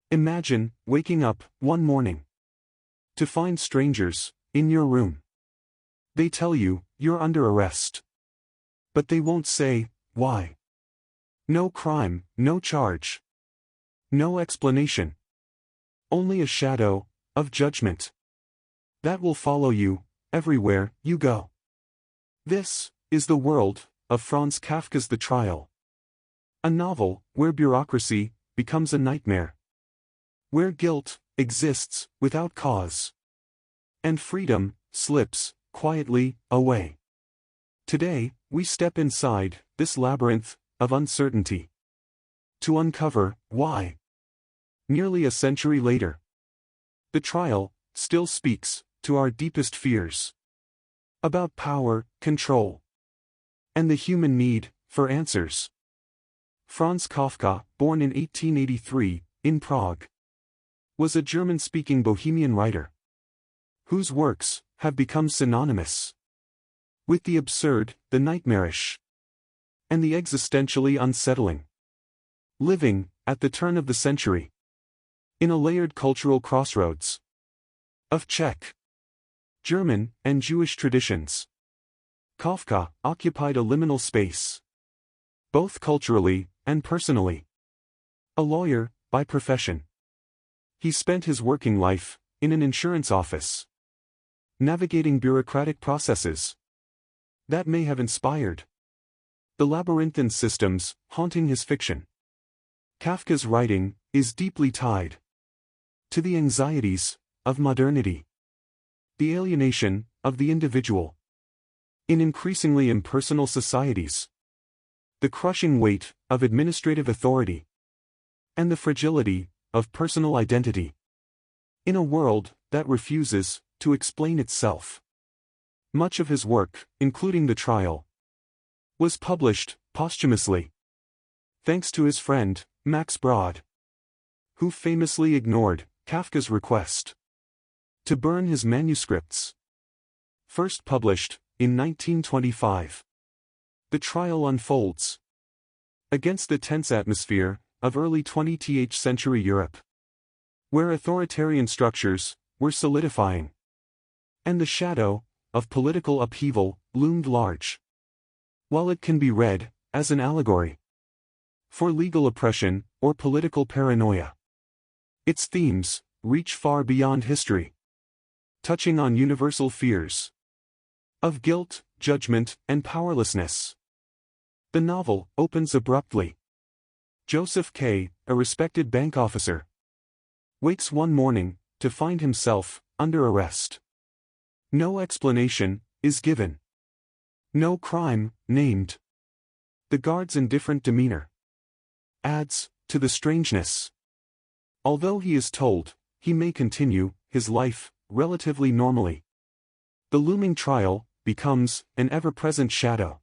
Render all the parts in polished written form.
Imagine waking up one morning to find strangers in your room. They tell you you're under arrest. But they won't say why. No crime, no charge. No explanation. Only a shadow of judgment that will follow you everywhere you go. This is the world of Franz Kafka's The Trial. A novel where bureaucracy becomes a nightmare. Where guilt exists without cause. And freedom slips quietly away. Today, we step inside this labyrinth of uncertainty to uncover why. Nearly a century later, The Trial still speaks to our deepest fears. About power, control, and the human need for answers. Franz Kafka, born in 1883, in Prague, was a German-speaking Bohemian writer whose works have become synonymous with the absurd, the nightmarish, and the existentially unsettling. Living at the turn of the century, in a layered cultural crossroads of Czech, German, and Jewish traditions, Kafka occupied a liminal space, both culturally and personally. A lawyer by profession, he spent his working life in an insurance office, navigating bureaucratic processes that may have inspired the labyrinthine systems haunting his fiction. Kafka's writing is deeply tied to the anxieties of modernity, the alienation of the individual in increasingly impersonal societies, the crushing weight of administrative authority, and the fragility of personal identity in a world that refuses to explain itself. Much of his work, including The Trial, was published posthumously, thanks to his friend, Max Brod, who famously ignored Kafka's request to burn his manuscripts. First published in 1925, The Trial unfolds against the tense atmosphere of early 20th century Europe, where authoritarian structures were solidifying, and the shadow of political upheaval loomed large. While it can be read as an allegory for legal oppression or political paranoia, its themes reach far beyond history, touching on universal fears of guilt, judgment, and powerlessness. The novel opens abruptly. Josef K, a respected bank officer, wakes one morning to find himself under arrest. No explanation is given. No crime named. The guard's indifferent demeanor adds to the strangeness. Although he is told he may continue his life relatively normally, the looming trial becomes an ever-present shadow.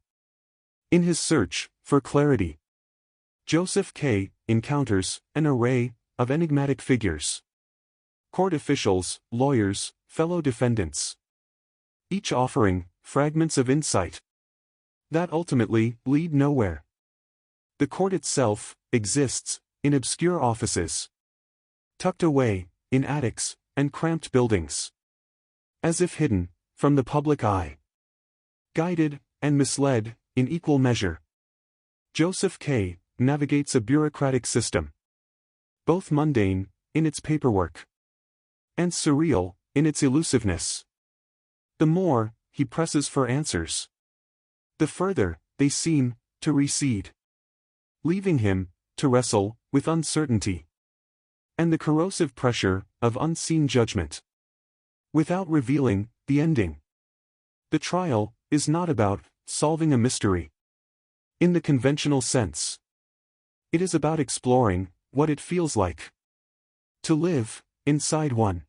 In his search for clarity, Josef K encounters an array of enigmatic figures. Court officials, lawyers, fellow defendants, each offering fragments of insight that ultimately lead nowhere. The court itself exists in obscure offices, tucked away in attics and cramped buildings, as if hidden from the public eye. Guided and misled in equal measure, Josef K navigates a bureaucratic system, both mundane in its paperwork and surreal in its elusiveness. The more he presses for answers, the further they seem to recede, leaving him to wrestle with uncertainty and the corrosive pressure of unseen judgment. Without revealing the ending, The Trial is not about solving a mystery in the conventional sense. It is about exploring what it feels like to live inside one.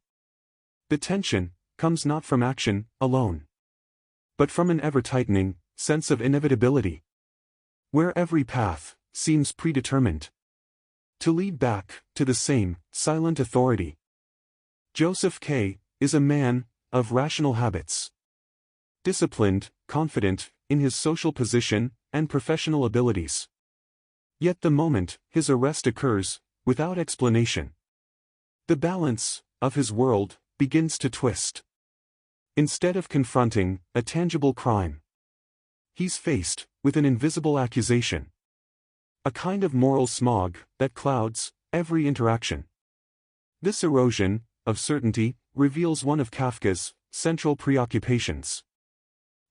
The tension comes not from action alone, but from an ever-tightening sense of inevitability, where every path seems predetermined to lead back to the same silent authority. Josef K is a man of rational habits, disciplined, confident in his social position and professional abilities. Yet the moment his arrest occurs, without explanation, The balance of his world begins to twist. Instead of confronting a tangible crime, he's faced with an invisible accusation. A kind of moral smog that clouds every interaction. This erosion of certainty reveals one of Kafka's central preoccupations.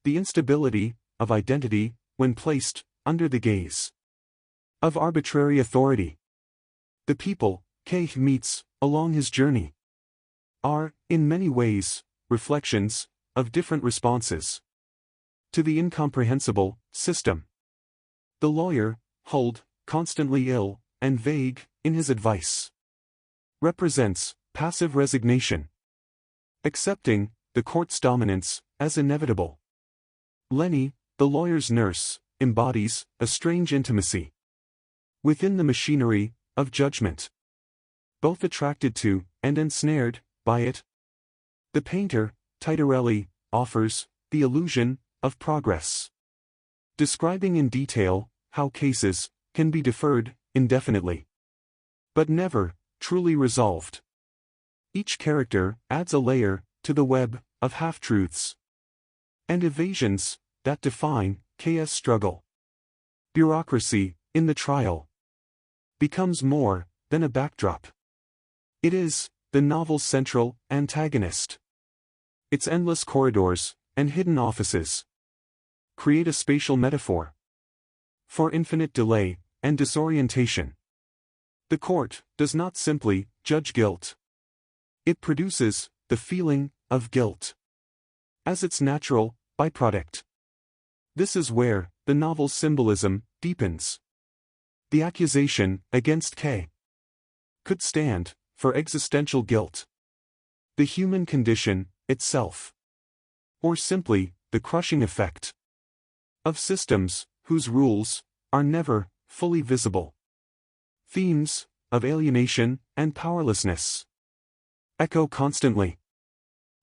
The instability of identity when placed under the gaze of arbitrary authority. The people K meets along his journey are, in many ways, reflections of different responses to the incomprehensible system. The lawyer, Huld, constantly ill and vague in his advice, represents passive resignation, accepting the court's dominance as inevitable. Lenny, the lawyer's nurse, embodies a strange intimacy within the machinery of judgment, both attracted to and ensnared by it. The painter, Titorelli, offers the illusion of progress, describing in detail how cases can be deferred indefinitely, but never truly resolved. Each character adds a layer to the web of half-truths and evasions that define K's struggle. Bureaucracy, in the trial, becomes more than a backdrop. It is the novel's central antagonist. Its endless corridors and hidden offices create a spatial metaphor for infinite delay and disorientation. The court does not simply judge guilt. It produces the feeling of guilt as its natural byproduct. This is where the novel's symbolism deepens. The accusation against K could stand for existential guilt, the human condition itself, or simply the crushing effect of systems whose rules are never fully visible. Themes of alienation and powerlessness echo constantly.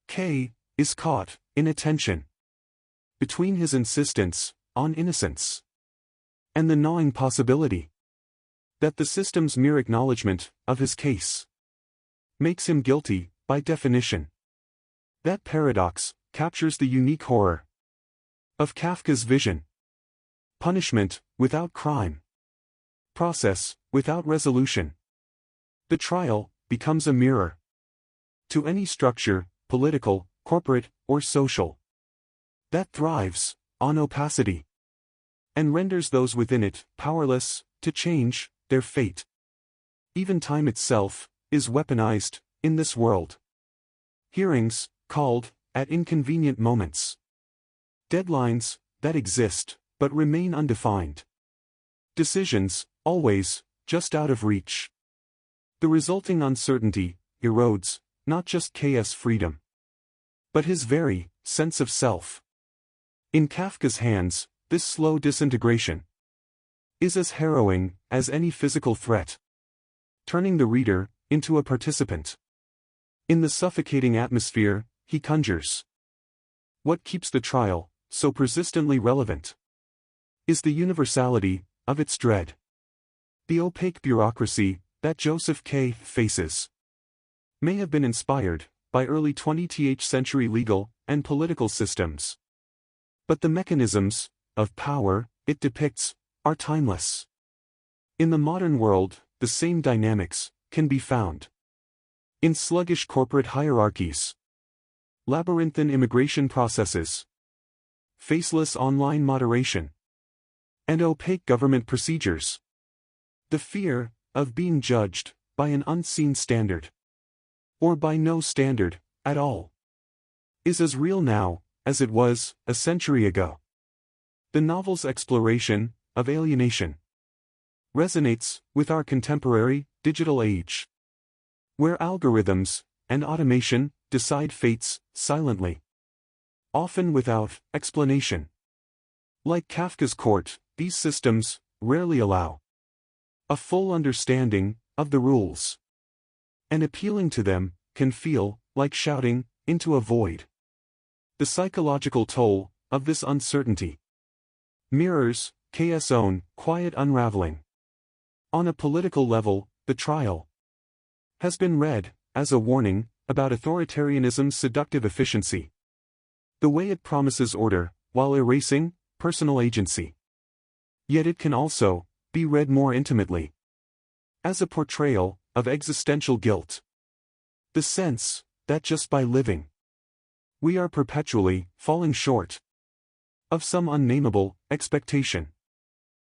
K is caught in a tension between his insistence on innocence and the gnawing possibility that the system's mere acknowledgement of his case makes him guilty by definition. That paradox captures the unique horror of Kafka's vision. Punishment without crime. Process without resolution. The trial becomes a mirror to any structure, political, corporate, or social, that thrives on opacity and renders those within it powerless to change their fate. Even time itself is weaponized in this world. Hearings, called at inconvenient moments. Deadlines that exist but remain undefined. Decisions, always just out of reach. The resulting uncertainty erodes not just K's freedom, but his very sense of self. In Kafka's hands, this slow disintegration is as harrowing as any physical threat, turning the reader into a participant in the suffocating atmosphere he conjures. What keeps the trial so persistently relevant is the universality of its dread. The opaque bureaucracy that Josef K faces may have been inspired by early 20th century legal and political systems, but the mechanisms of power it depicts are timeless. In the modern world, the same dynamics can be found in sluggish corporate hierarchies, labyrinthine immigration processes, faceless online moderation, and opaque government procedures. The fear of being judged by an unseen standard, or by no standard at all, is as real now as it was a century ago. The novel's exploration of alienation resonates with our contemporary digital age, where algorithms and automation decide fates silently, often without explanation. Like Kafka's court, these systems rarely allow a full understanding of the rules, and appealing to them can feel like shouting into a void. The psychological toll of this uncertainty mirrors K's own quiet unraveling. On a political level, the trial has been read as a warning about authoritarianism's seductive efficiency. The way it promises order, while erasing personal agency. Yet it can also be read more intimately as a portrayal of existential guilt. The sense that just by living, we are perpetually falling short of some unnameable expectation.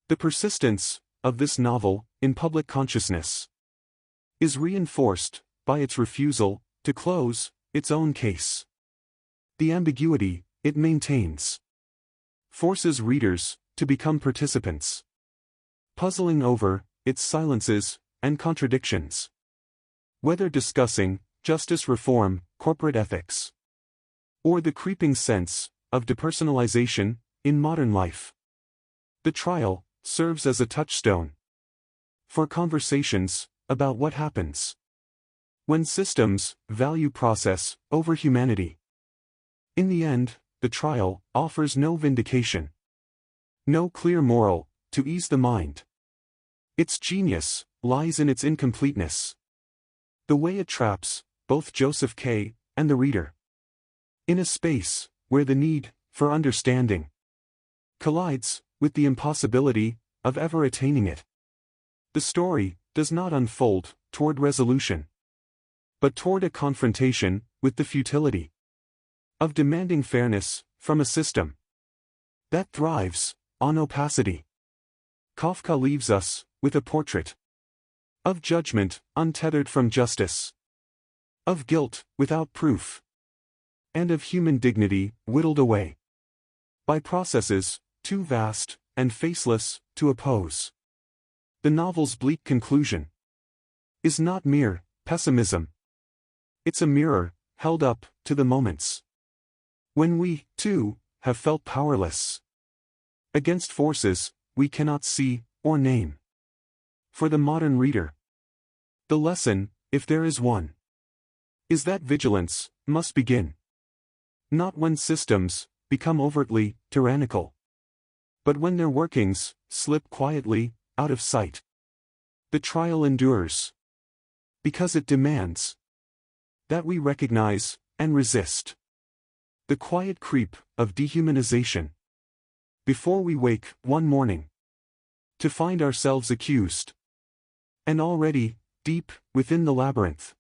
The persistence of this novel in public consciousness is reinforced by its refusal to close its own case. The ambiguity it maintains forces readers to become participants, puzzling over its silences and contradictions. Whether discussing justice reform, corporate ethics, or the creeping sense of depersonalization in modern life, the trial serves as a touchstone for conversations about what happens when systems value process over humanity. In the end, the trial offers no vindication, no clear moral to ease the mind. Its genius lies in its incompleteness. The way it traps both Josef K. and the reader in a space where the need for understanding collides with the impossibility of ever attaining it. The story does not unfold toward resolution, but toward a confrontation with the futility of demanding fairness from a system that thrives on opacity. Kafka leaves us with a portrait of judgment untethered from justice, of guilt without proof, and of human dignity whittled away by processes too vast and faceless to oppose. The novel's bleak conclusion is not mere pessimism. It's a mirror held up to the moments when we, too, have felt powerless against forces we cannot see or name. For the modern reader, the lesson, if there is one, is that vigilance must begin not when systems become overtly tyrannical, but when their workings slip quietly out of sight. The trial endures because it demands that we recognize and resist the quiet creep of dehumanization before we wake one morning to find ourselves accused and already deep within the labyrinth.